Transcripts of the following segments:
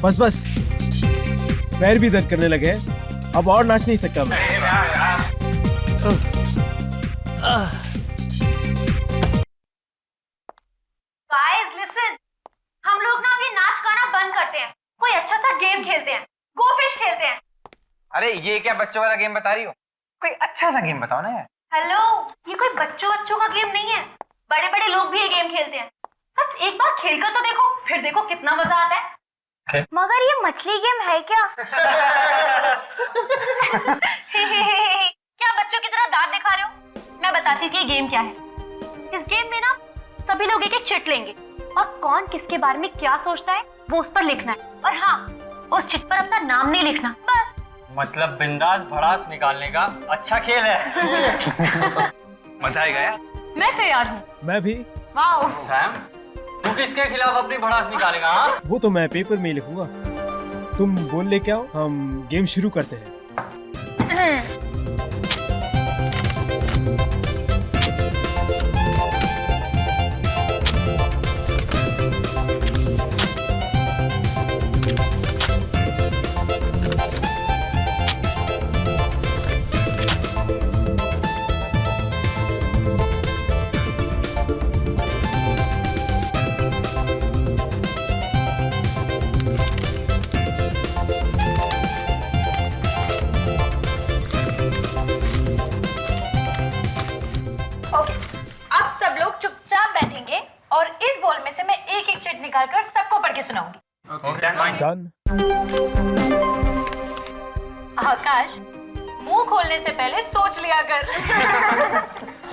बस बस, पैर भी दर्द करने लगे हैं, अब और नाच नहीं सकता मैं। Guys, listen. हम लोग ना अभी नाच गाना बंद करते हैं, कोई अच्छा सा गेम खेलते हैं, गो फिश खेलते हैं। अरे ये क्या बच्चों वाला गेम बता रही हो? कोई अच्छा सा गेम बताओ ना यार। हेलो, ये कोई बच्चों का गेम नहीं है, बड़े बड़े लोग भी ये गेम खेलते हैं। बस एक बार खेलकर तो देखो, फिर देखो कितना मजा आता है। मगर ये मछली गेम है क्या? क्या बच्चों की तरह दांत दिखा रहे हो? मैं बताती हूँ कि ये गेम क्या है। इस गेम में ना सभी लोग एक एक चिट लेंगे और कौन किसके बारे में क्या सोचता है वो उस पर लिखना है। और हाँ, उस चिट पर अपना नाम नहीं लिखना, बस। मतलब बिंदास भड़ास निकालने का अच्छा खेल है। मजा आएगा यार। मैं तैयार हूँ। मैं भी। वाओ। सैम, तू किसके खिलाफ अपनी भड़ास निकालेगा? हाँ, वो तो मैं पेपर में ही लिखूंगा, तुम बोल लेके आओ, हम गेम शुरू करते हैं। और इस बॉल में से मैं एक एक चिट निकालकर सबको पढ़ के सुनाऊंगी। डन। आकाश, मुंह खोलने से पहले सोच लिया कर।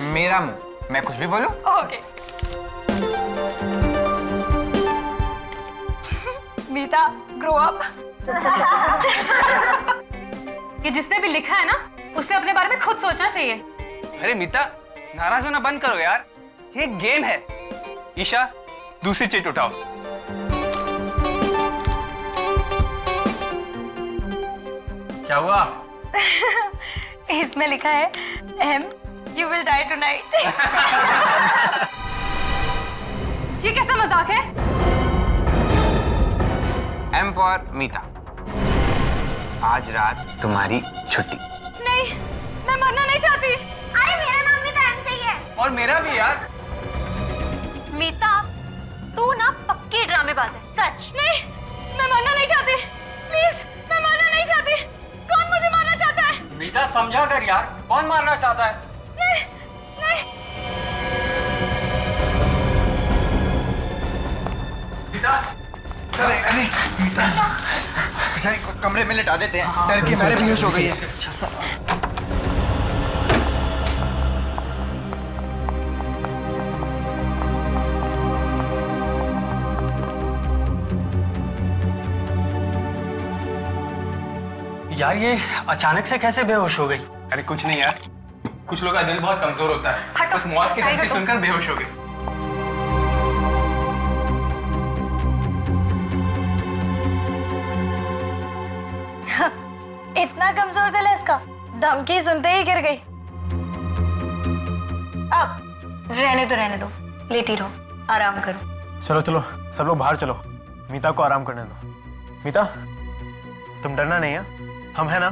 मेरा मुंह, मैं कुछ भी बोलूं? ओके। मीता, ग्रो अप। ये जिसने भी लिखा है ना, उससे अपने बारे में खुद सोचना चाहिए। अरे मीता, नाराज होना बंद करो यार, ये गेम है। ईशा, दूसरी चिट उठाओ। क्या हुआ? इसमें लिखा है M, you will die tonight. ये कैसा मजाक है? एम फॉर मीता, आज रात तुम्हारी छुट्टी। नहीं, मैं मरना नहीं चाहती। अरे मेरा नाम भी तो एम से ही है। और मेरा भी यार। मीता, तू ना पक्की ड्रामेबाज है, सच। नहीं, मैं मरना नहीं चाहती। प्लीज, मैं मरना नहीं चाहती। कौन मुझे मारना चाहता है? मीता समझा कर यार, कौन मारना चाहता है? नहीं, नहीं। मीता, अरे अरे मीता, बेचारी कमरे में लिटा देते हैं, डर के मारे बेहोश हो गई है। यार ये अचानक से कैसे बेहोश हो गई? अरे कुछ नहीं यार, कुछ लोगों का दिल बहुत कमजोर होता है, बस मौत की धमकी सुनकर बेहोश हो गई। इतना कमजोर दिल है इसका, धमकी सुनते ही गिर गई। अब रहने दो, लेटी रहो, आराम करो। चलो चलो, सब लोग बाहर चलो, मीता को आराम करने दो। मीता, तुम डरना नहीं है, हम है ना?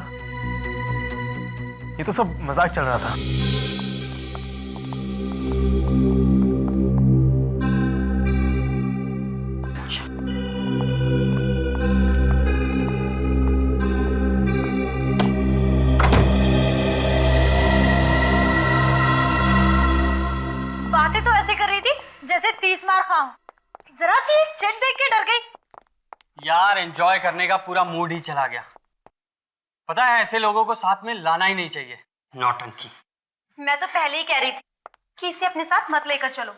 ये तो सब मजाक चल रहा था। बातें तो ऐसे कर रही थी जैसे 30 मार खाऊं। जरा सी चिट देख के डर गई। यार एंजॉय करने का पूरा मूड ही चला गया। पता है, ऐसे लोगों को साथ में लाना ही नहीं चाहिए। नौटंकी। मैं तो पहले ही कह रही थी कि इसे अपने साथ मत लेकर चलो,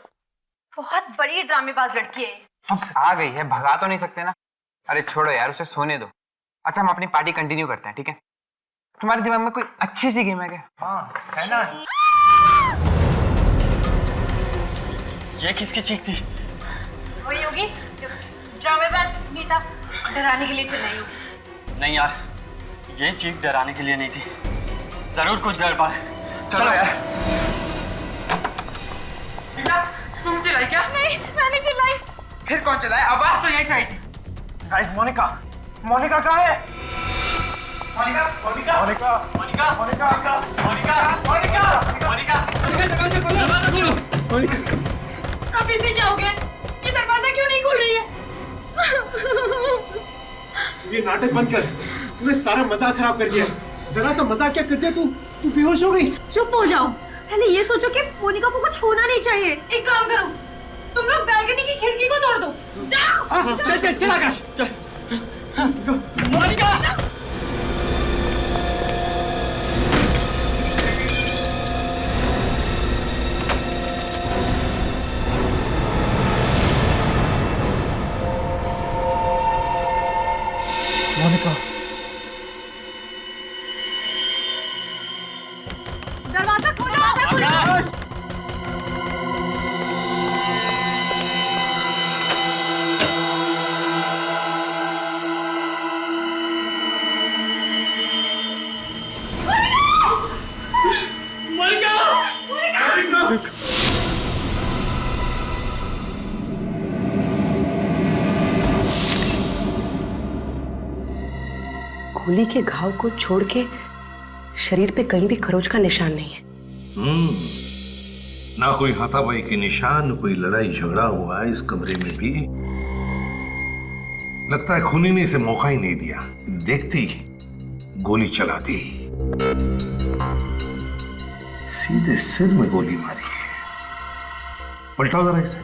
बहुत बड़ी ड्रामेबाज लड़की है। आ गई है, भगा तो नहीं सकते ना। अरे छोड़ो यार, उसे सोने दो। अच्छा, हम अपनी पार्टी कंटिन्यू करते हैं, ठीक है? तुम्हारे दिमाग में कोई अच्छी सी गेम है क्या? हाँ, है ना? ये किसकी चीख थी? वही होगी, ड्रामेबाज मीता डराने के लिए चिल्लाई होगी। नहीं यार, ये चीख डराने के लिए नहीं थी, जरूर कुछ गड़बड़ है। चलो यार। तुम चिल्लाई क्या? नहीं, मैंने चिल्लाई। फिर कौन चला है? आवाज तो यही से आई थी। गाइस, मोनिका, मोनिका कहाँ है? मोनिका मोनिका मोनिका मोनिका मोनिका मोनिका मोनिका मोनिका दरवाजा खोलो। आप इसे क्या हो गया? ये दरवाजा क्यों नहीं खुल रही है? ये नाटक बंद कर, तूने सारा मजाक खराब कर दिया। जरा सा मजाक क्या करते तू बेहोश हो गई। चुप हो जाओ। पहले ये सोचो कि मोनिका को कुछ होना नहीं चाहिए। एक काम करो, तुम लोग बैल्कनी की खिड़की को तोड़ दो। जाओ। चल चल चल आकाश चल। मोनिका मोनिका दरवाजा खोलो। दरवाजा खोलो। गोली के घाव को छोड़ के शरीर पे कहीं भी खरोच का निशान नहीं है। ना कोई हाथापाई के निशान, न कोई लड़ाई झगड़ा हुआ है इस कमरे में भी। लगता है खूनी ने इसे मौका ही नहीं दिया, देखते ही गोली चला दी। सीधे सिर में गोली मारी है। पलटाओ जरा इसे।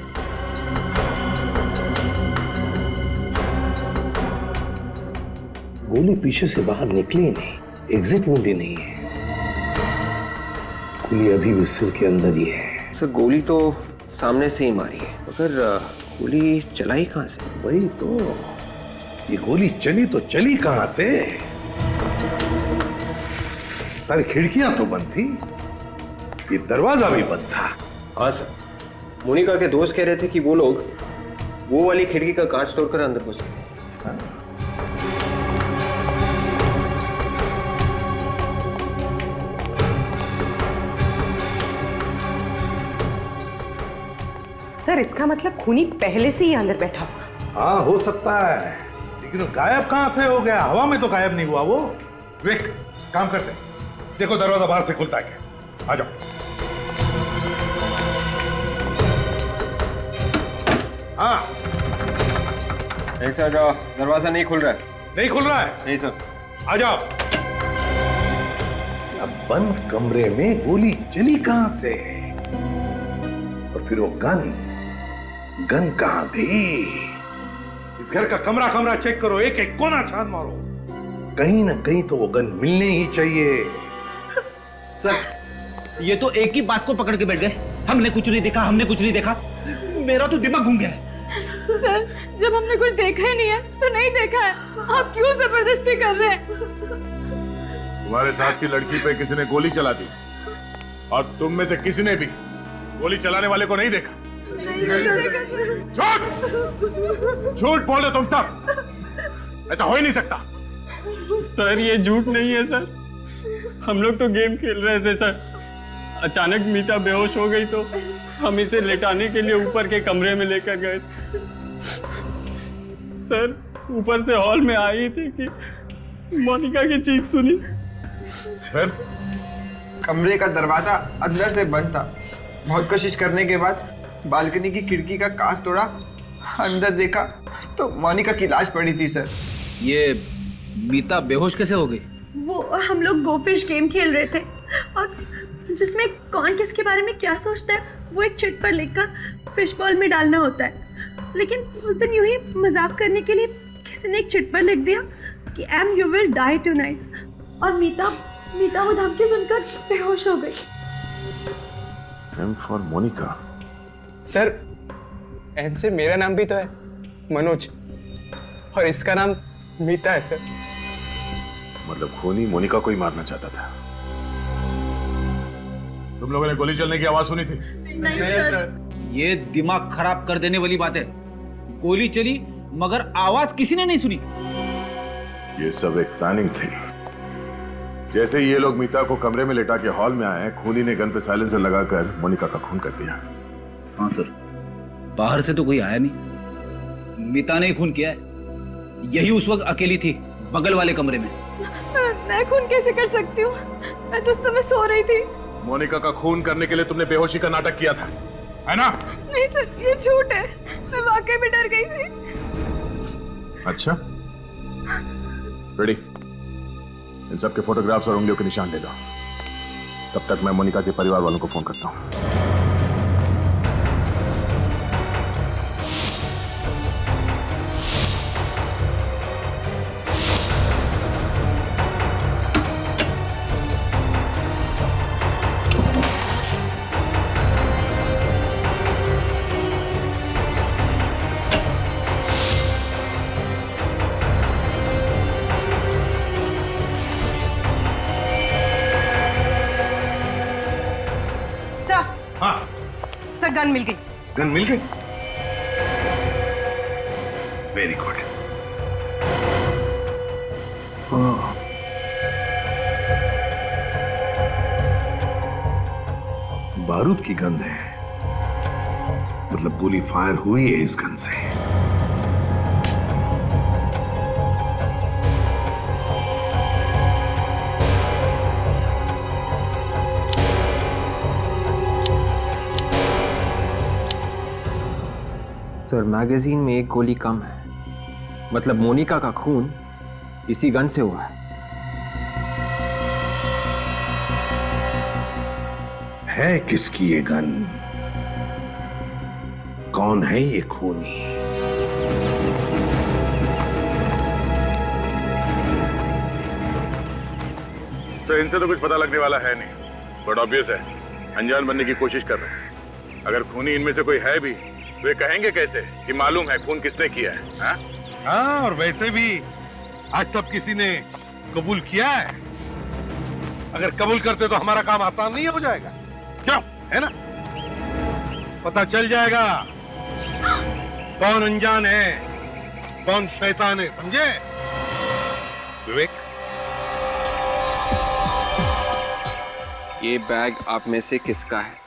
गोली पीछे से बाहर निकली नहीं, एग्जिट वुंड ही नहीं है। गोली अभी भी सिर के अंदर ही है। सर गोली तो सामने से ही मारी है, मगर गोली चलाई कहां से? वही तो, ये गोली चली तो चली कहां से? सारी खिड़कियां तो बंद थी, ये दरवाजा भी बंद था। हाँ सर, मोनिका के दोस्त कह रहे थे कि वो लोग वो वाली खिड़की का कांच तोड़कर अंदर घुस गए। सर इसका मतलब खूनी पहले से ही अंदर बैठा हुआ। हाँ हो सकता है, लेकिन वो गायब कहां से हो गया? हवा में तो गायब नहीं हुआ वो। विक, काम करते, देखो दरवाजा बाहर से खुलता है क्या। आ जाओ। हाँ नहीं सर, दरवाजा नहीं खुल रहा है। नहीं खुल रहा है? नहीं सर। आ जाओ। अब बंद कमरे में गोली चली कहां से? और फिर वो गन कहां थी? इस घर का कमरा कमरा चेक करो, एक एक कोना छान मारो, कहीं ना कहीं तो वो गन मिलने ही चाहिए। सर ये तो एक ही बात को पकड़ के बैठ गए, हमने कुछ नहीं देखा, हमने कुछ नहीं देखा। मेरा तो दिमाग घूम गया। सर जब हमने कुछ देखा ही नहीं है तो नहीं देखा है, आप क्यों जबरदस्ती कर रहे हैं? तुम्हारे साथ की लड़की पे किसी ने गोली चला दी और तुम में से किसी ने भी गोली चलाने वाले को नहीं देखा। झूठ झूठ बोल रहे तुम सब, ऐसा हो ही नहीं सकता। सर ये झूठ नहीं है सर, हम लोग तो गेम खेल रहे थे सर। अचानक मीता बेहोश हो गई तो हम इसे लेटाने के लिए ऊपर के कमरे में लेकर गए। सर ऊपर से हॉल में आई थी कि मोनिका की चीख सुनी। फिर कमरे का दरवाजा अंदर से बंद था। बहुत कोशिश करने के बाद बालकनी की खिड़की का कांच तोड़ा, अंदर देखा तो मोनिका की लाश पड़ी थी सर। ये मीता बेहोश कैसे हो गई? वो हम लोग गो फिश गेम खेल रहे थे और जिसमें कौन किसके बारे में क्या सोचता है वो एक चिट पर लिखकर फिश बॉल में डालना होता है। लेकिन उस दिन यूं ही मजाक करने के लिए किसी ने एक चिट पर लिख दिया कि M you will die tonight, और मीता वो धमकी सुनकर बेहोश हो गई। M for Monica. Sir M से मेरा नाम भी तो है, मनोज, और इसका नाम मीता है सर। मतलब खूनी मोनिका को ही मारना चाहता था। तुम लोगों ने गोली चलने की आवाज सुनी थी? नहीं सर। ये दिमाग खराब कर देने वाली बात है। गोली चली मगर आवाज किसी ने नहीं सुनी। ये सब एक प्लानिंग थी। जैसे ही ये लोग मीता को कमरे में लेटा के हॉल में आए, खूनी ने गन पे साइलेंसर लगाकर मोनिका का खून कर दिया। हाँ सर, बाहर से तो कोई आया नहीं, मीता ने ही खून किया है। यही उस वक्त अकेली थी बगल वाले कमरे में। मैं खून कैसे कर सकती हूँ? मैं तो उस समय सो रही थी। मोनिका का खून करने के लिए तुमने बेहोशी का नाटक किया था, है ना? नहीं सर, ये झूठ है। मैं वाकई में डर गई थी। अच्छा, रेडी? इन सब के फोटोग्राफ्स और उंगलियों के निशान ले लो। तब तक मैं मोनिका के परिवार वालों को फोन करता हूं। हाँ, सर गन मिल गई। गन मिल गई? Very good. बारूद की गंध है, मतलब गोली फायर हुई है इस गन से। सर मैगजीन में एक गोली कम है, मतलब मोनिका का खून इसी गन से हुआ है किसकी ये गन? कौन है ये खूनी? सर इनसे तो कुछ पता लगने वाला है नहीं, बट ऑब्वियस है अनजान बनने की कोशिश कर रहे हैं। अगर खूनी इनमें से कोई है भी तो ये कहेंगे कैसे कि मालूम है खून किसने किया है? हाँ? हाँ, और वैसे भी आज तक किसी ने कबूल किया है? अगर कबूल करते तो हमारा काम आसान नहीं हो जाएगा? क्यों, है ना? पता चल जाएगा कौन अनजान है, कौन शैतान है, समझे? विवेक, ये बैग आप में से किसका है?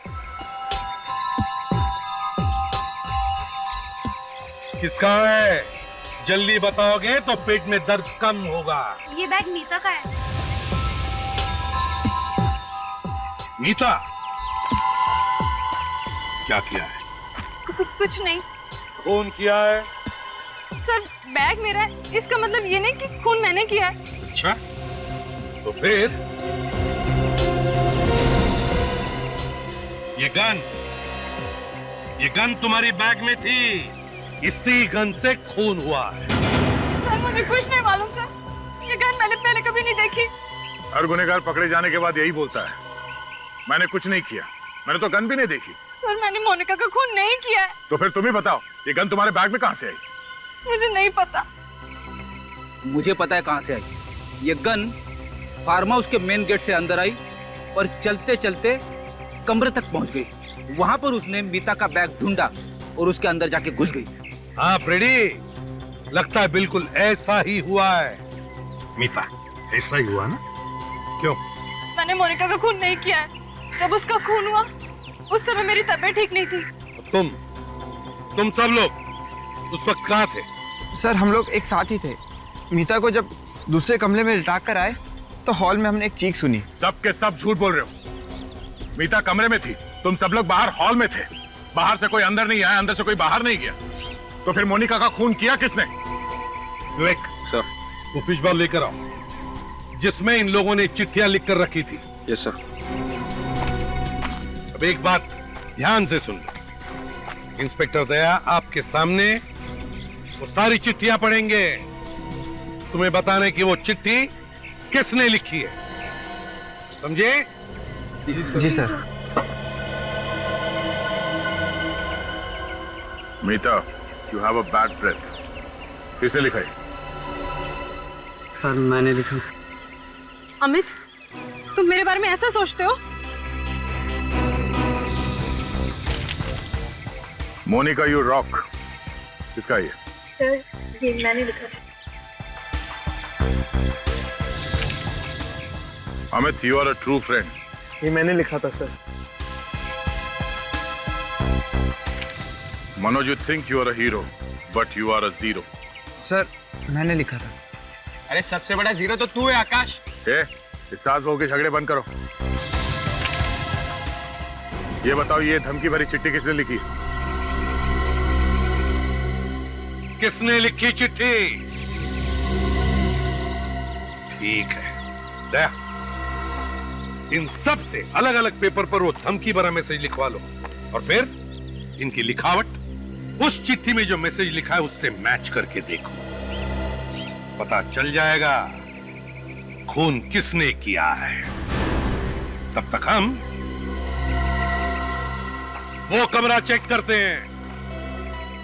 किसका है? जल्दी बताओगे तो पेट में दर्द कम होगा। ये बैग मीता का है। मीता, क्या किया है? कुछ नहीं खून किया है? सर, बैग मेरा है, इसका मतलब ये नहीं कि खून मैंने किया है। अच्छा, तो फिर ये गन तुम्हारी बैग में थी, इसी गन से खून हुआ है। सर मुझे कुछ नहीं मालूम सर, ये गन मैंने पहले कभी नहीं देखी। हर गुनहगार पकड़े जाने के बाद यही बोलता है, मैंने कुछ नहीं किया, मैंने तो गन भी नहीं देखी। सर मैंने मोनिका का खून नहीं किया है। तो फिर तुम ही बताओ, ये गन तुम्हारे बैग में कहां से आई? मुझे नहीं पता। मुझे पता है कहां से आई। ये गन फार्म हाउस के मेन गेट से अंदर आई और चलते चलते कमरे तक पहुंच गई। वहां पर उसने मीता का बैग ढूंढा और उसके अंदर जाके घुस गई। हाँ फ्रेडी, लगता है बिल्कुल ऐसा ही हुआ है। मीता, ऐसा ही हुआ ना? क्यों? मैंने मोनिका का खून नहीं किया है। जब उसका खून हुआ उस समय मेरी तबीयत ठीक नहीं थी। तुम सब लोग उस वक्त कहाँ थे? सर हम लोग एक साथ ही थे। मीता को जब दूसरे कमरे में लिटा कर आए तो हॉल में हमने एक चीख सुनी। सब के सब झूठ बोल रहे हो। मीता कमरे में थी, तुम सब लोग बाहर हॉल में थे। बाहर से कोई अंदर नहीं आया, अंदर से कोई बाहर नहीं गया। तो फिर मोनिका का खून किया किसने? विवेक, सर। वो फिश बॉल लेकर आओ जिसमें इन लोगों ने चिट्ठियां लिख कर रखी थी। Yes sir. अब एक बात ध्यान से सुन लो। इंस्पेक्टर दया आपके सामने वो सारी चिट्ठियां पढ़ेंगे, तुम्हें बताने की वो चिट्ठी किसने लिखी है, समझे? जी sir. Meeta, you have a bad breath. किसने लिखा है? सर मैंने लिखा। अमित, तुम मेरे बारे में ऐसा सोचते हो? मोनिका यू रॉक, किसका ये? सर ये मैंने लिखा था। Amit, you are a true friend. ये मैंने लिखा था sir. Manoj, you think you are a hero, but you are a zero. Sir मैंने लिखा था। अरे सबसे बड़ा जीरो तो तू है आकाश। इस सास बहू के झगड़े बंद करो। ये बताओ, ये धमकी भरी चिट्ठी किसने लिखी? किसने लिखी चिट्ठी? ठीक है, दया इन सब से अलग अलग पेपर पर वो धमकी भरा मैसेज लिखवा लो और फिर इनकी लिखावट उस चिट्ठी में जो मैसेज लिखा है उससे मैच करके देखो। पता चल जाएगा खून किसने किया है। तब तक हम वो कमरा चेक करते हैं,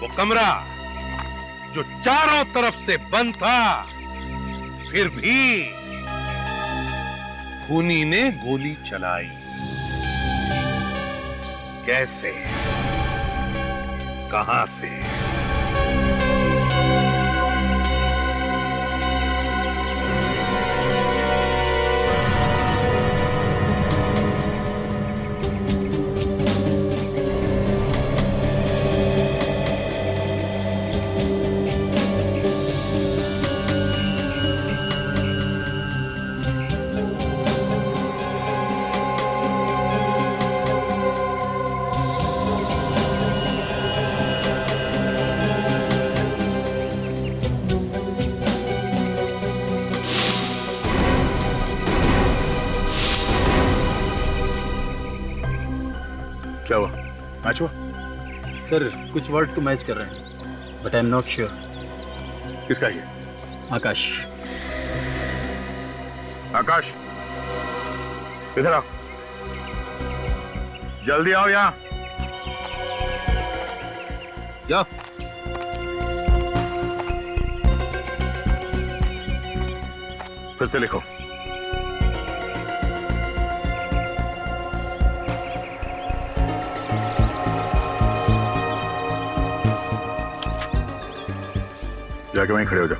वो कमरा जो चारों तरफ से बंद था, फिर भी खूनी ने गोली चलाई। कैसे, कहां से? क्या हुआ? मैच हुआ? सर कुछ वर्ड तो मैच कर रहे हैं, but I am not sure. किसका ये? आकाश। आकाश, इधर आओ, जल्दी आओ यहाँ। जाओ। फिर से लिखो। जाके वहीं खड़े हो जाओ।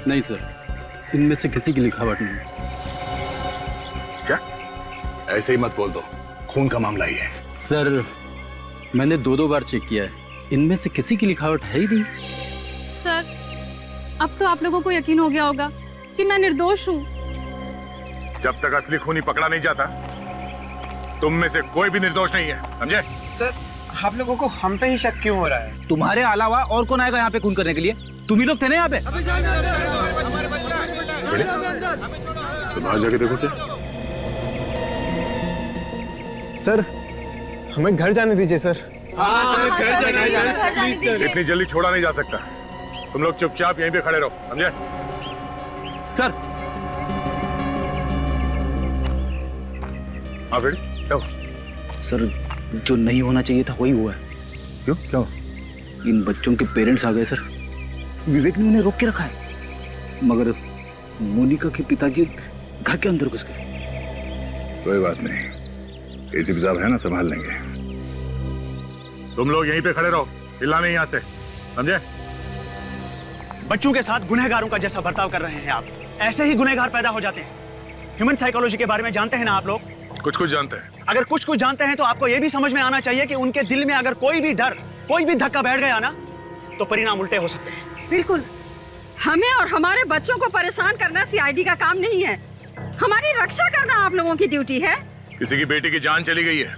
नहीं सर, इनमें से किसी की लिखावट नहीं। क्या? ऐसे ही मत बोल दो, खून का मामला ही है। सर मैंने दो बार चेक किया है, इनमें से किसी की लिखावट है ही नहीं। सर अब तो आप लोगों को यकीन हो गया होगा कि मैं निर्दोष हूँ। जब तक असली खूनी पकड़ा नहीं जाता, तुम में से कोई भी निर्दोष नहीं है, समझे? सर आप लोगों को हम पे ही शक क्यों हो रहा है? तुम्हारे अलावा और कौन आएगा यहाँ पे खून करने के लिए? तुम ही लोग थे ना यहाँ पे। तो बाहर जाके देखो क्या। सर हमें घर जाने दीजिए सर। इतनी जल्दी छोड़ा नहीं जा सकता। तुम लोग चुपचाप यहीं पे खड़े रहो, समझे? सर हाँ बेटी, क्या हुआ? सर जो नहीं होना चाहिए था वही हुआ है। क्यों? क्या हुआ? इन बच्चों के पेरेंट्स आ गए सर। विवेक ने उन्हें रोक के रखा है, मगर मोनिका के पिताजी घर के अंदर घुस गए। कोई बात नहीं, एसीपी साहब है ना, संभाल लेंगे। तुम लोग यहीं पे खड़े रहो, हिलना नहीं आते, समझे? बच्चों के साथ गुनहगारों का जैसा बर्ताव कर रहे हैं आप, ऐसे ही गुनहगार पैदा हो जाते हैं। ह्यूमन साइकोलॉजी के बारे में जानते हैं ना आप लोग? कुछ कुछ जानते हैं। अगर कुछ कुछ जानते हैं तो आपको यह भी समझ में आना चाहिए कि उनके दिल में अगर कोई भी डर, कोई भी धक्का बैठ गया ना, तो परिणाम उल्टे हो सकते हैं। बिल्कुल, हमें और हमारे बच्चों को परेशान करना सीआईडी का काम नहीं है। हमारी रक्षा करना आप लोगों की ड्यूटी है। किसी की बेटी की जान चली गई है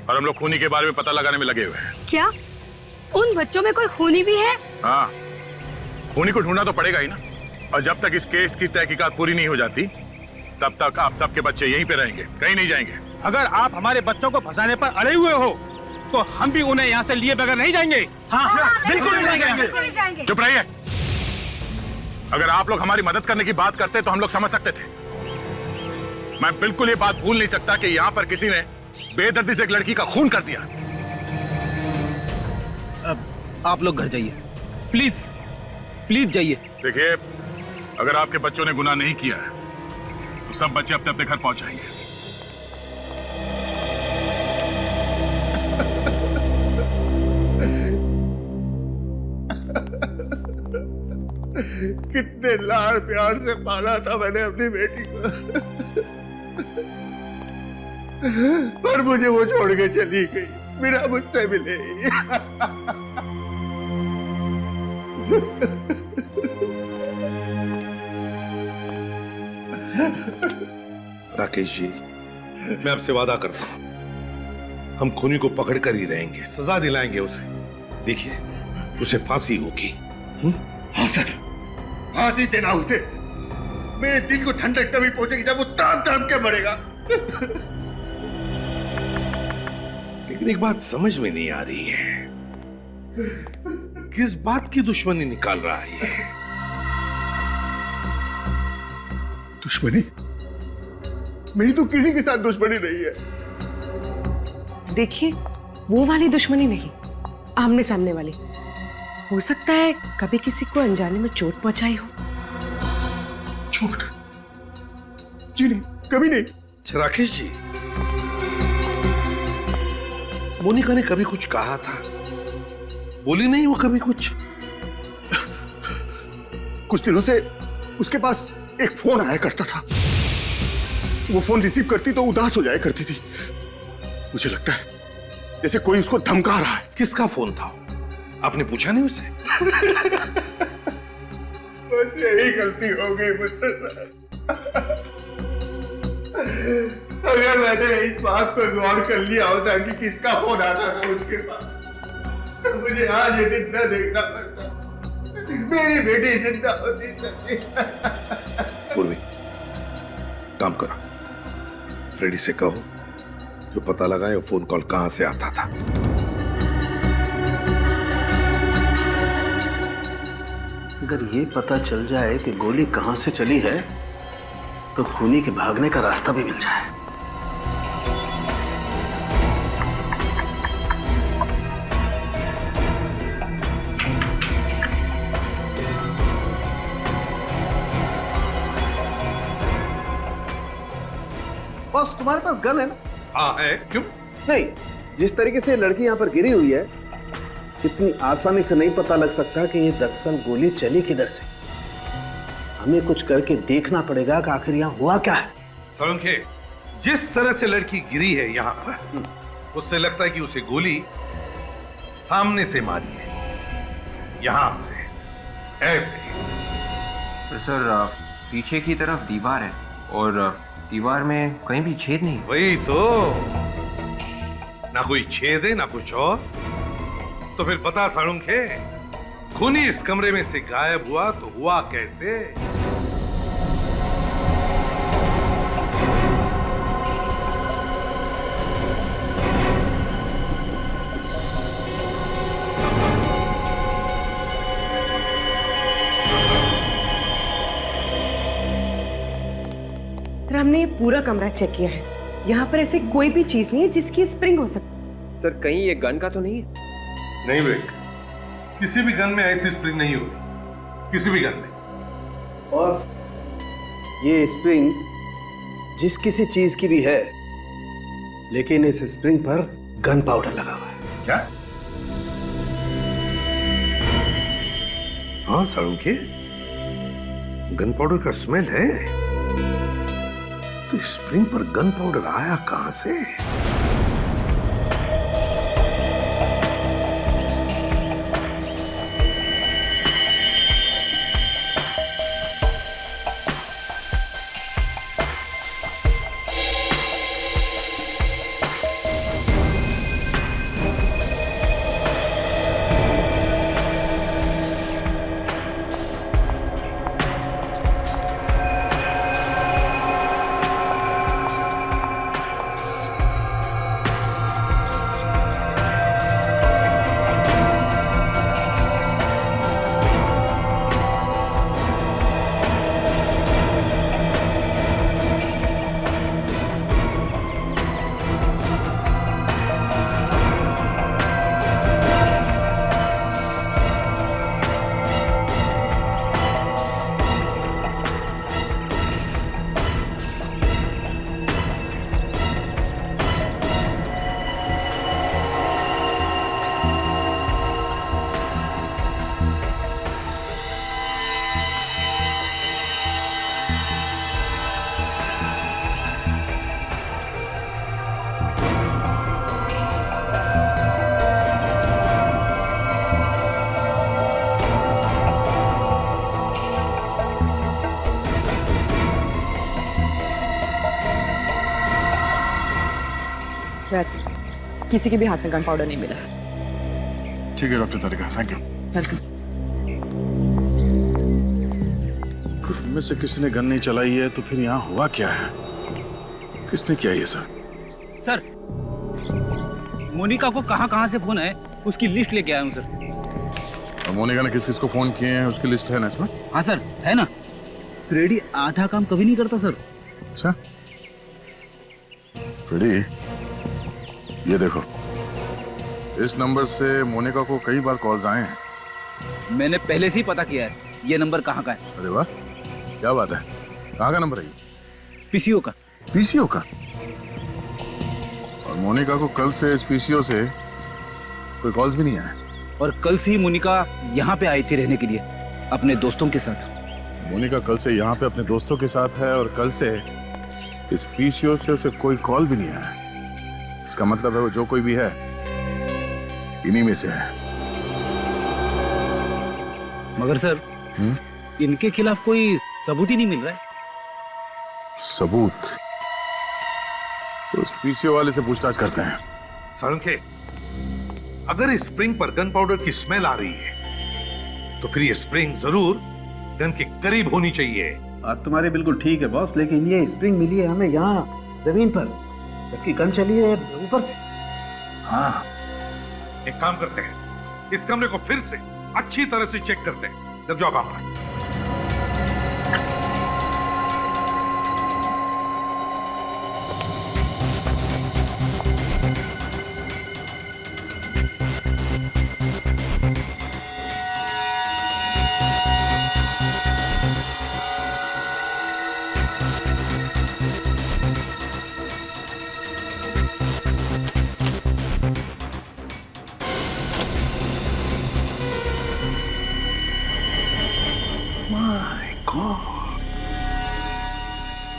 और हम लोग खूनी के बारे में पता लगाने में लगे हुए हैं। क्या उन बच्चों में कोई खूनी भी है? हाँ, खूनी को ढूंढना तो पड़ेगा ही ना। और जब तक इस केस की तहकीकात पूरी नहीं हो जाती, तब तक आप सबके बच्चे यहीं पे रहेंगे, कहीं नहीं जाएंगे। अगर आप हमारे बच्चों को फंसाने पर अड़े हुए हो तो हम भी उन्हें यहाँ से लिए बगैर नहीं जाएंगे। हाँ, बिल्कुल नहीं जाएंगे। चुप रहिए। अगर आप लोग हमारी मदद करने की बात करते तो हम लोग समझ सकते थे। मैं बिल्कुल ये बात भूल नहीं सकता कि यहाँ पर किसी ने बेदर्दी से एक लड़की का खून कर दिया। आप लोग घर जाइए, प्लीज प्लीज जाइए। देखिए, अगर आपके बच्चों ने गुनाह नहीं किया है तो सब बच्चे अपने अपने घर पहुंच जाएंगे। कितने लाड़ प्यार से पाला था मैंने अपनी बेटी को। पर मुझे वो छोड़ के चली गई, बिना मुझसे मिले। राकेश जी, मैं आपसे वादा करता हूं, हम खूनी को पकड़ कर ही रहेंगे, सजा दिलाएंगे उसे। देखिए, उसे फांसी होगी। हाँ सर, फांसी देना उसे। मेरे दिल को ठंडक तभी पहुंचेगी जब वो तड़प तड़प के मरेगा। लेकिन एक बात समझ में नहीं आ रही है, किस बात की दुश्मनी निकाल रहा है ये? दुश्मनी? मेरी तो किसी के साथ दुश्मनी नहीं है। देखिए, वो वाली दुश्मनी नहीं, आमने सामने वाली। हो सकता है कभी किसी को अनजाने में चोट पहुंचाई हो। चोट? जी नहीं, कभी नहीं। राकेश जी, मोनिका ने कभी कुछ कहा था? बोली नहीं वो कभी कुछ? कुछ दिनों से उसके पास एक फोन आया करता था। वो फोन रिसीव करती तो उदास हो जाया करती थी। मुझे लगता है जैसे कोई उसको धमका रहा है। किसका फोन था? आपने पूछा नहीं उससे? बस यही गलती हो गई मुझसे सर। अगर मैंने इस बात पर गौर कर लिया होता कि किसका फोन आता था उसके पास, तो मुझे आज ये दिन न देखना पड़ता। मेरी बेटी जिंदा होती सर। पूर्वी, काम करो, फ्रेडी से कहो जो पता लगाए वो फोन कॉल कहां से आता था। अगर ये पता चल जाए कि गोली कहां से चली है, तो खूनी के भागने का रास्ता भी मिल जाए। बस तुम्हारे पास गन है ना? हाँ है, क्यों? नहीं, जिस तरीके से लड़की यहाँ पर गिरी हुई है, इतनी आसानी से नहीं पता लग सकता कि ये दरअसल गोली चली किधर से। हमें कुछ करके देखना पड़ेगा कि आखिर यहाँ हुआ क्या है। सोलंके, जिस तरह से लड़की गिरी है यहाँ पर, उससे लगता है कि उसे गोली सामने से मारी है, यहां से, ऐसे। तो सर, पीछे की तरफ दीवार है और दीवार में कहीं भी छेद नहीं। वही तो, ना कोई छेद है ना कुछ और। तो फिर बता साळुंखे, खूनी इस कमरे में से गायब हुआ तो हुआ कैसे? हमने ये पूरा कमरा चेक किया है, यहाँ पर ऐसे कोई भी चीज नहीं है जिसकी स्प्रिंग हो सकती। सर, कहीं ये गन का तो नहीं है? नहीं विवेक, किसी भी गन में ऐसी स्प्रिंग नहीं होगी, किसी भी गन में। और ये स्प्रिंग जिस किसी चीज की भी है, लेकिन इस स्प्रिंग पर गन पाउडर लगा हुआ है। क्या? हाँ साळुंखे, गन पाउडर का स्मेल है। तो स्प्रिंग पर गन पाउडर आया कहां से? वैसे किसी के भी हाथ में गन पाउडर नहीं मिला। ठीक है doctor Tarika, thank you. Welcome. इनमें से किसी ने गन नहीं चलाई है तो फिर यहाँ हुआ क्या है? किसने किया ये सब? सर, मोनिका को कहाँ से फोन है उसकी लिस्ट लेके आया हूँ सर। और मोनिका ने किस किस को फोन किए हैं उसकी लिस्ट है ना इसमें? हाँ सर, है ना। फ्रेडी आधा काम कभी नहीं करता सर। अच्छा फ्रेडी, ये देखो, इस नंबर से मोनिका को कई बार कॉल्स आए हैं। मैंने पहले से ही पता किया है ये नंबर कहाँ का है। अरे वाह, क्या बात है। कहाँ का नंबर है ये? पीसीओ का। पीसीओ का? और मोनिका को कल से इस पीसीओ से कोई कॉल्स भी नहीं आए? और कल से ही मोनिका यहाँ पे आई थी रहने के लिए अपने दोस्तों के साथ। मोनिका कल से यहाँ पे अपने दोस्तों के साथ है और कल से इस पीसीओ से उसे कोई कॉल भी नहीं आया। इसका मतलब है वो जो कोई भी है इन्हीं में से है। मगर सर इनके खिलाफ कोई सबूत ही नहीं मिल रहा है। सबूत? तो उस पीसीओ वाले से पूछताछ करते हैं। सारंगे, अगर इस स्प्रिंग पर गन पाउडर की स्मेल आ रही है तो फिर ये स्प्रिंग जरूर गन के करीब होनी चाहिए। बात तुम्हारी बिल्कुल ठीक है बॉस, लेकिन ये स्प्रिंग मिली है हमें यहाँ जमीन पर, जबकि गन चली है ऊपर से। हाँ, एक काम करते हैं, इस कमरे को फिर से अच्छी तरह से चेक करते हैं। लग जाओ काम पर।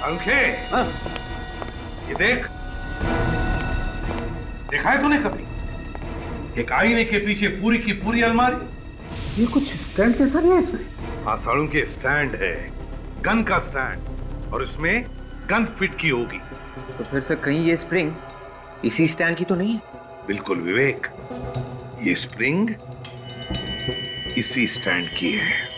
सारंगे, ये देख, देखा है तूने कभी एक आईने के पीछे पूरी की पूरी अलमारी? ये कुछ स्टैंड जैसा नहीं है इसमें? हाँ सारंगे, स्टैंड है, गन का स्टैंड, और इसमें गन फिट की होगी। तो फिर से कहीं ये स्प्रिंग इसी स्टैंड की तो नहीं है? बिल्कुल विवेक, ये स्प्रिंग इसी स्टैंड की है।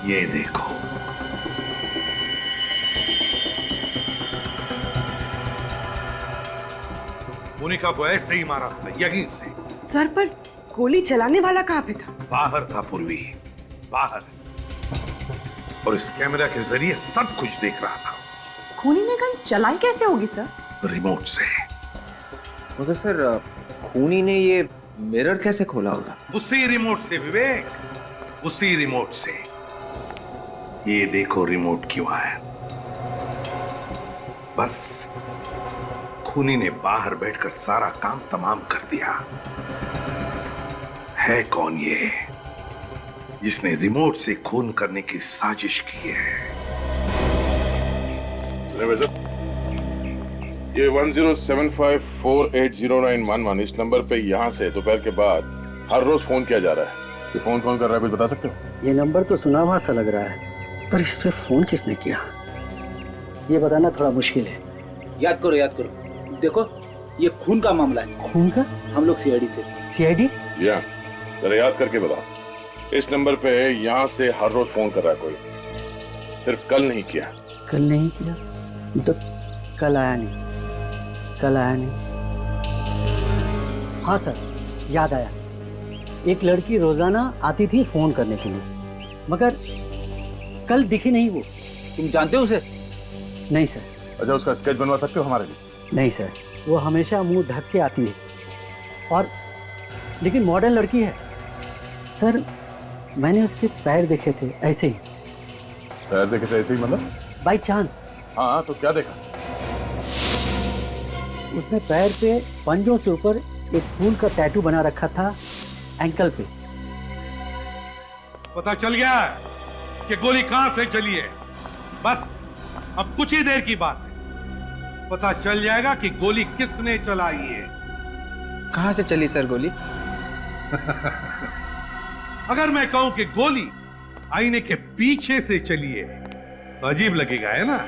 ये देखो, मोनिका को ऐसे ही मारा था, यहीं से। सर, पर गोली चलाने वाला कहाँ पे था? बाहर था पूर्वी, बाहर, और इस कैमरा के जरिए सब कुछ देख रहा था। खूनी ने गन चलाई कैसे होगी सर? रिमोट से। मगर सर, खूनी ने ये मिरर कैसे खोला होगा? उसी रिमोट से विवेक, उसी रिमोट से। ये देखो रिमोट क्यों आया। बस खूनी ने बाहर बैठकर सारा काम तमाम कर दिया। है कौन ये जिसने रिमोट से खून करने की साजिश की है? ये 1075480991 इस नंबर पे यहाँ से दोपहर के बाद हर रोज फोन किया जा रहा है। ये फोन कौन कर रहा है, कुछ बता सकते हो? ये नंबर तो सुना हुआ सा लग रहा है, पर इस पे फोन किसने किया ये बताना थोड़ा मुश्किल है। याद करो, देखो ये खून का मामला है। खून का? हम लोग सीआईडी से। सीआईडी? या जरा याद करके बताओ। इस नंबर पे यहाँ से हर रोज फोन कर रहा है कोई, सिर्फ कल नहीं किया। कल नहीं किया तो कल आया नहीं। हाँ सर, याद आया। एक लड़की रोजाना आती थी फोन करने के लिए, मगर कल दिखी नहीं वो। तुम जानते हो उसे? नहीं सर। अच्छा, उसका स्केच बनवा सकते हो हमारे लिए? नहीं सर, वो हमेशा मुंह ढक के आती है, और लेकिन मॉडर्न लड़की है सर। मैंने उसके पैर देखे थे ऐसे ही। पैर देखे थे ऐसे ही मतलब? By chance. हाँ, तो क्या देखा? उसने पैर पे पंजों से ऊपर एक फूल का टैटू बना रखा था एंकल पे। पता चल गया कि गोली कहां से चली है। बस अब कुछ ही देर की बात है, पता चल जाएगा कि गोली किसने चलाई है। कहां से चली सर गोली? अगर मैं कहूं कि गोली आईने के पीछे से चली है तो अजीब लगेगा, है ना?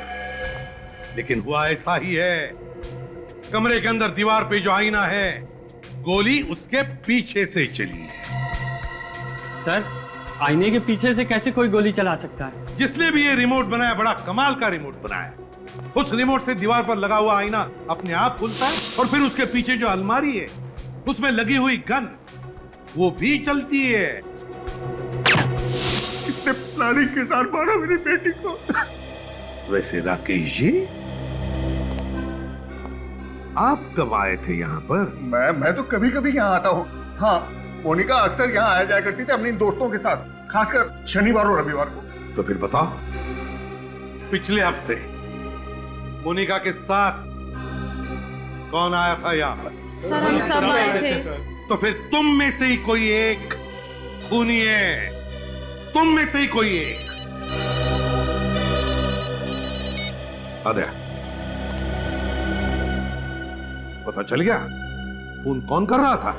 लेकिन हुआ ऐसा ही है। कमरे के अंदर दीवार पे जो आईना है, गोली उसके पीछे से चली है। सर, आईने के पीछे से कैसे कोई गोली चला सकता है? जिसने भी ये रिमोट बनाया, बड़ा कमाल का रिमोट बनाया। उस रिमोट से दीवार पर लगा हुआ आईना अपने आप खुलता है और फिर उसके पीछे जो अलमारी है, उसमें लगी हुई गन, वो भी चलती है। कितने प्लानिंग के साथ मारा मेरी बेटी को। वैसे राकेश जी, आप कब आए थे यहाँ पर? मैं तो कभी कभी यहाँ आता हूँ। हाँ, मोनिका अक्सर यहाँ आया जाया करती थी अपने दोस्तों के साथ, खासकर शनिवार और रविवार को। तो फिर बताओ, पिछले हफ्ते मोनिका के साथ कौन आया था यहाँ पर? सर हम सब आए थे। तो फिर तुम में से ही कोई एक खूनी है, तुम में से ही कोई एक। आद्या, पता चल गया फोन कौन कर रहा था?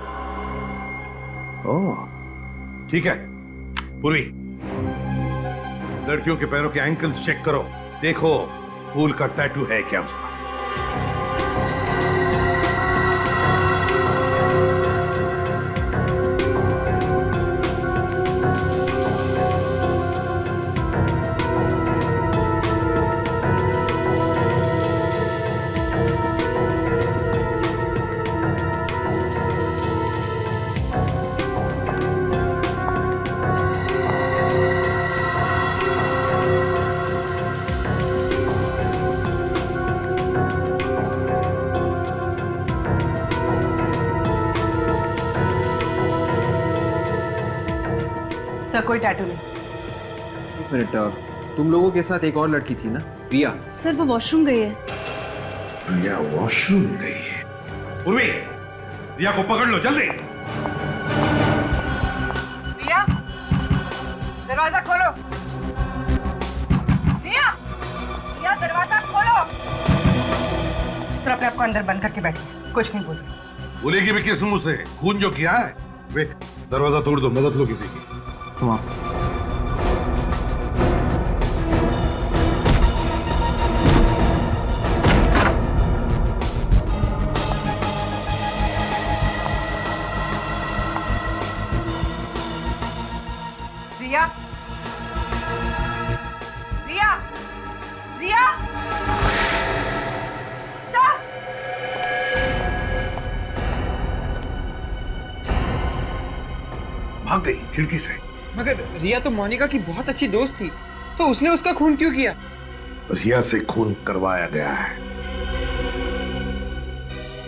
ओह, ठीक है। पूर्वी, लड़कियों के पैरों के एंकल्स चेक करो, देखो फूल का टैटू है क्या उसका। सर कोई टैटू नहीं। एक मिनट, तुम लोगों के साथ एक और लड़की थी ना, रिया? सर वो वॉशरूम गई है। रिया वॉशरूम गई है? पूर्वी, रिया को पकड़ लो जल्दी। रिया, दरवाजा खोलो। रिया, रिया दरवाजा खोलो। सर अपने आप को अंदर बंद करके बैठिए, कुछ नहीं बोलिए। बोलेगी भी किस मुंह से? खून जो किया है। वे, दरवाजा तोड़ दो, मदद लो किसी की। तुम आप। रिया, रिया, रिया, भाग गई खिड़की से। मगर रिया तो मोनिका की बहुत अच्छी दोस्त थी, तो उसने उसका खून क्यों किया? रिया से खून करवाया गया है।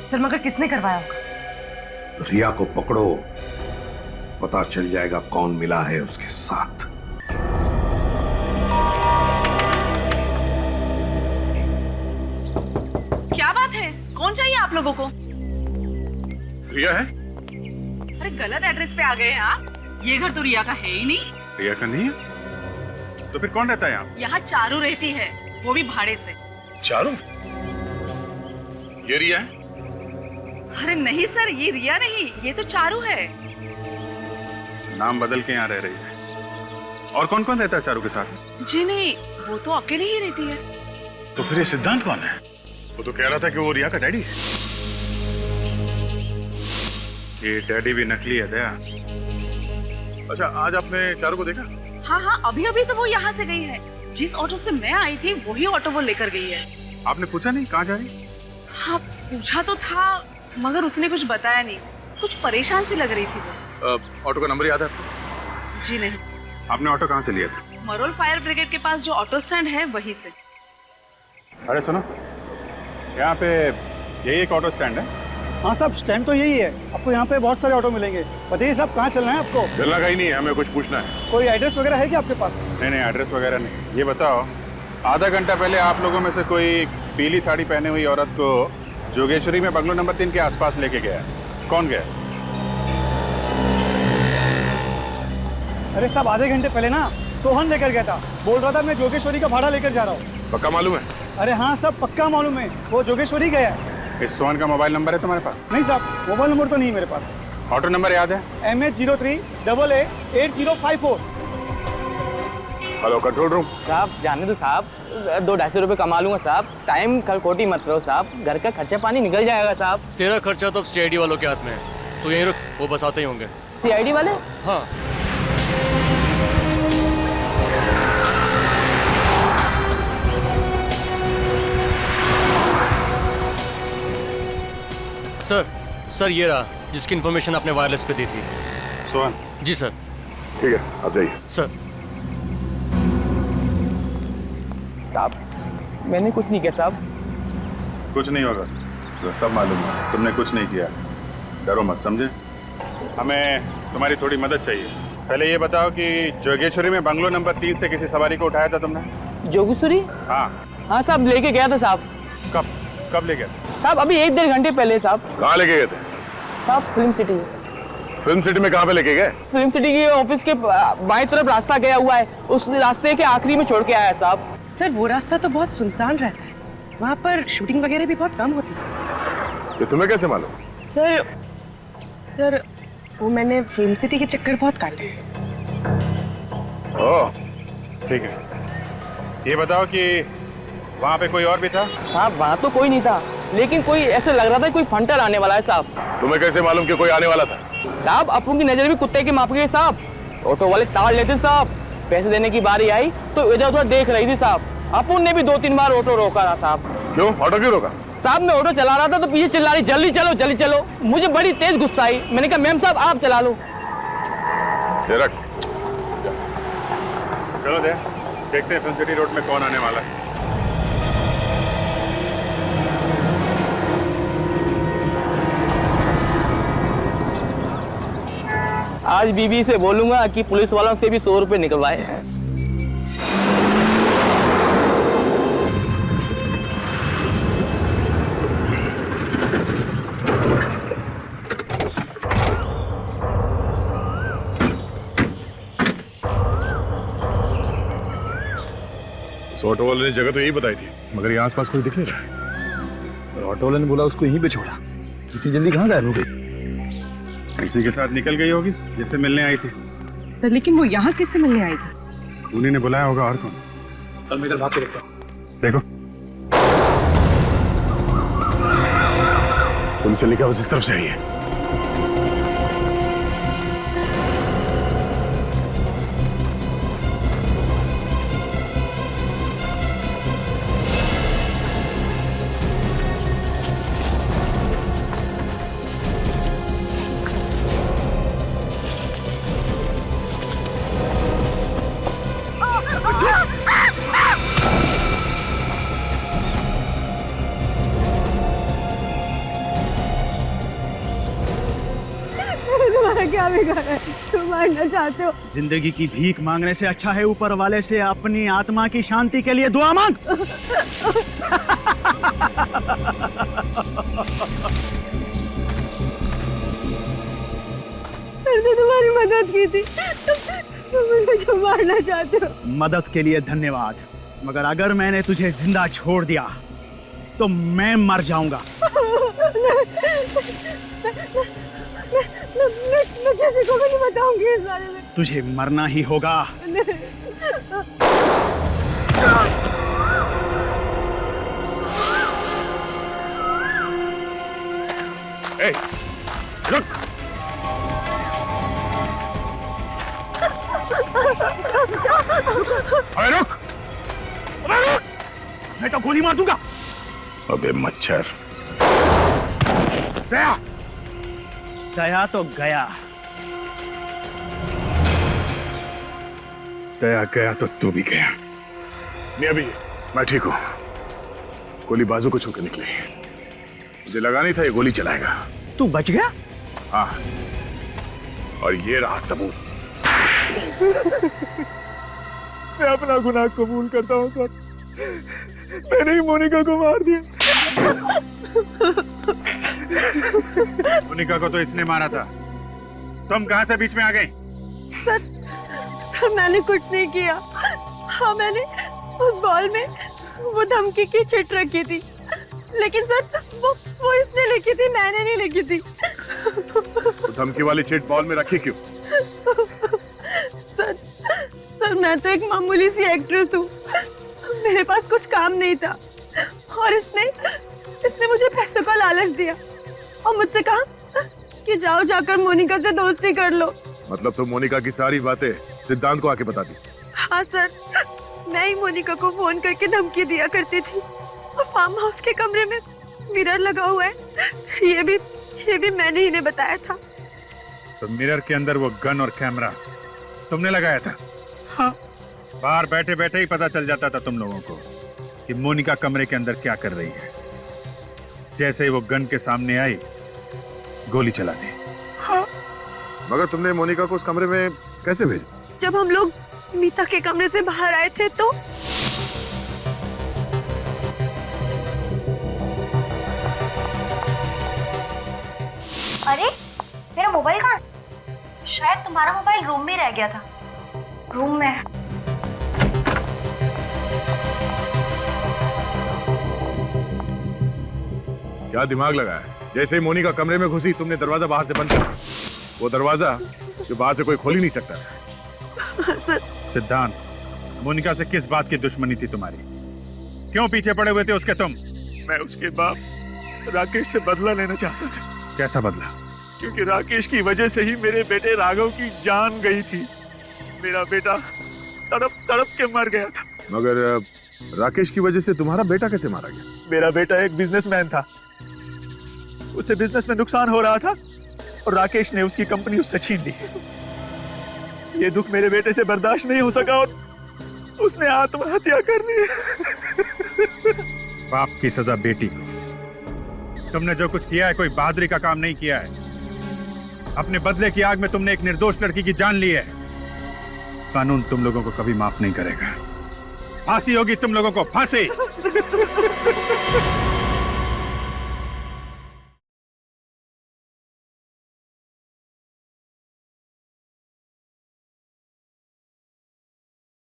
सर मगर किसने करवाया होगा? रिया को पकड़ो, पता चल जाएगा कौन मिला है उसके साथ। क्या बात है? कौन चाहिए आप लोगों को? रिया है? अरे गलत एड्रेस पे आ गए हैं आप। ये घर तो रिया का है ही नहीं। रिया का नहीं है? तो फिर कौन रहता है यहाँ? यहाँ चारू रहती है, वो भी भाड़े से। चारू? ये रिया है? अरे नहीं सर, ये रिया नहीं, ये तो चारू है। नाम बदल के यहाँ रह रही है। और कौन कौन रहता है चारू के साथ? जी नहीं, वो तो अकेले ही रहती है। तो फिर ये सिद्धांत कौन है? वो तो कह रहा था कि वो रिया का डैडी है। ये डैडी भी नकली है दया। अच्छा, आज आपने चारू को देखा? हाँ हाँ, अभी अभी तो वो यहाँ से गई है। जिस ऑटो से मैं आई थी वही ऑटो वो लेकर गई है। आपने पूछा नहीं कहाँ जा रही? हाँ पूछा तो था, मगर उसने कुछ बताया नहीं। कुछ परेशान सी लग रही थी वो। ऑटो का नंबर याद है आपको? जी नहीं। आपने ऑटो कहाँ से लिया था? मरोल फायर ब्रिगेड के पास जो ऑटो स्टैंड है वहीं से। अरे सुनो, यहाँ पे यही एक ऑटो स्टैंड है। हाँ साहब, स्टैंड तो यही है। आपको यहाँ पे बहुत सारे ऑटो मिलेंगे। बताइए साहब, कहाँ चलना है आपको? चलना कहीं नहीं है, हमें कुछ पूछना है। कोई एड्रेस वगैरह है क्या आपके पास? नहीं, एड्रेस वगैरह नहीं। ये बताओ, आधा घंटा पहले आप लोगों में से कोई पीली साड़ी पहने हुई औरत को जोगेश्वरी में बंगलो नंबर 3 के आसपास लेके गया, कौन गया? अरे साहब, आधे घंटे पहले ना सोहन लेकर गया था। बोल रहा था मैं जोगेश्वरी का भाड़ा लेकर जा रहा हूँ। पक्का मालूम है? अरे हाँ सब पक्का मालूम है, वो जोगेश्वरी गया है। इस सोहन का मोबाइल नंबर है तुम्हारे पास? नहीं साहब, मोबाइल नंबर तो नहीं मेरे पास। ऑटो नंबर याद है? MH03AA8054। Hello control room. साहब जाने दो साहब, 200-250 रुपये कमा लूंगा साहब। टाइम खोटी मत करो साहब, घर का खर्चा पानी निकल जाएगा साहब। तेरा खर्चा तो अब CID वालों के हाथ में है, तो यहीं रुक, वो बस आते ही होंगे। CID वाले? हाँ। सर ये रहा जिसकी इन्फॉर्मेशन आपने वायरलेस पे दी थी। सोहन? जी सर। ठीक है, आप जाइए। सर। साहब मैंने कुछ नहीं किया साहब। कुछ नहीं होगा, तो सब मालूम है, तुमने कुछ नहीं किया। डरो मत, समझे? हमें तुम्हारी थोड़ी मदद चाहिए। पहले ये बताओ कि जोगेश्वरी में बंगलो नंबर 3 से किसी सवारी को उठाया था तुमने? जोगेश्वरी? हाँ साहब लेके गया था साहब। कब ले गया साहब? अभी 1-1.5 घंटे पहले साहब। कहाँ लेके गए थे साहब? Film city. फिल्म सिटी में कहाँ पे लेके गए? फिल्म सिटी के ऑफिस के बाएं तरफ रास्ता गया हुआ है, उस रास्ते के आखिरी में छोड़ के आया साहब। सर वो रास्ता तो बहुत सुनसान रहता है, वहाँ पर शूटिंग वगैरह भी बहुत कम होती है। ये तुम्हें कैसे मालूम? सर वो मैंने फिल्म सिटी के चक्कर बहुत काटे हैं। ओह ठीक है, ये बताओ कि वहाँ पे कोई और भी था? साहब वहाँ तो कोई नहीं था, लेकिन कोई ऐसे लग रहा था कोई फंटर आने वाला है साहब। तुम्हें कैसे मालूम कि कोई आने वाला था? साहब अपन की नजर भी कुत्ते के माप के साहब। ऑटो वाले ताड़ लेते साहब, पैसे देने की बारी आई तो इधर उधर देख रही थी साहब। अपन ने भी 2-3 बार ऑटो रोका था साहब। क्यों? ऑटो क्यों रोका? साहब मैं ऑटो चला रहा था तो पीछे चिल्ला रही जल्दी चलो जल्दी चलो। मुझे बड़ी तेज गुस्सा आई, मैंने कहा मैम साहब आप चला लो। चलो देखते हैं फिल्म सिटी रोड में कौन आने वाला है। आज बीबी से बोलूंगा कि पुलिस वालों से भी 100 रुपए निकलवाए हैं। ऑटो वाले ने जगह तो यही बताई थी, मगर यहाँ आसपास कोई दिख नहीं रहा है। ऑटो वाले ने बोला उसको यहीं पे छोड़ा, इतनी जल्दी कहाँ गायब हो गई? किसी के साथ निकल गई होगी जिससे मिलने आई थी। सर लेकिन वो यहाँ किससे मिलने आई थी? उन्हीं ने बुलाया होगा, और कौन? चल मैं इधर भाग के देखता हूँ। देखो पुलिस चली क्या उस तरफ से आई है। क्या बिगाड़ा है? तुम मारना चाहते हो? जिंदगी की भीख मांगने से अच्छा है ऊपर वाले से अपनी आत्मा की शांति के लिए दुआ मांग। मैंने तुम्हारी मदद की थी, तुम मुझे क्यों मारना चाहते हो? मदद के लिए धन्यवाद, मगर अगर मैंने तुझे जिंदा छोड़ दिया तो मैं मर जाऊंगा। मैं किसी को भी नहीं बताऊंगी इस बारे में। तुझे मरना ही होगा। ए, रुक। अबे रुक, मैं तो गोली मार दूंगा। अबे मच्छर। गया तो गया, गया गया तो तू भी गया। नहीं अभी मैं ठीक हूं, गोली बाजू को छू के निकली, मुझे लगा नहीं था ये गोली चलाएगा। तू बच गया? हाँ, और ये रहा सबूत। मैं अपना गुनाह कबूल करता हूँ सर, मैंने ही मोनिका को मार दिया। मोनिका को तो इसने मारा था, तुम कहां से बीच में आ गई? सर मैंने कुछ नहीं किया। हाँ मैंने उस बॉल में वो धमकी की चिट रखी थी, लेकिन सर वो इसने लिखी थी, मैंने नहीं लिखी थी। तो धमकी वाली चिट बॉल में रखी क्यों? सर मैं तो एक मामूली सी एक्ट्रेस हूँ, मेरे पास कुछ काम नहीं था और इसने मुझे पैसों का लालच दिया और मुझसे कहा कि जाओ जाकर मोनिका से दोस्ती कर लो। मतलब तुम मोनिका की सारी बातें सिद्धांत को आके बता दी? हाँ सर, मैं ही मोनिका को फोन करके धमकी दिया करती थी और फार्म हाउस के कमरे में मिरर लगा हुआ है, ये भी मैंने ही बताया था। तो मिरर के अंदर वो गन और कैमरा तुमने लगाया था? हाँ। बाहर बैठे बैठे ही पता चल जाता था तुम लोगों को कि मोनिका कमरे के अंदर क्या कर रही है। जैसे ही वो गन के सामने आई, गोली चला दी। हाँ। मगर तुमने मोनिका को उस कमरे में कैसे भेजा? जब हम लोग मीता के कमरे से बाहर आए थे तो अरे मेरा मोबाइल कहाँ? शायद तुम्हारा मोबाइल रूम में रह गया था। रूम में क्या दिमाग लगाया? जैसे ही मोनिका कमरे में घुसी तुमने दरवाजा बाहर से बंद किया। वो दरवाजा जो बाहर से कोई खोल ही नहीं सकता। सिद्धांत, मोनिका से किस बात की दुश्मनी थी तुम्हारी? क्यों पीछे पड़े हुए थे उसके तुम? मैं उसके बाप राकेश से बदला लेना चाहता था। कैसा बदला? क्योंकि राकेश की वजह से ही मेरे बेटे राघव की जान गई थी। मेरा बेटा तड़प तड़प के मर गया था। मगर राकेश की वजह से तुम्हारा बेटा कैसे मारा गया? मेरा बेटा एक बिजनेसमैन था, उसे बिजनेस में नुकसान हो रहा था और राकेश ने उसकी कंपनी उससे छीन ली। ये दुख मेरे बेटे से बर्दाश्त नहीं हो सका और उसने आत्महत्या कर ली। बाप की सजा बेटी को। तुमने जो कुछ किया है कोई बहादुरी का काम नहीं किया है। अपने बदले की आग में तुमने एक निर्दोष लड़की की जान ली है। कानून तुम लोगों को कभी माफ नहीं करेगा। फांसी होगी तुम लोगों को, फांसी।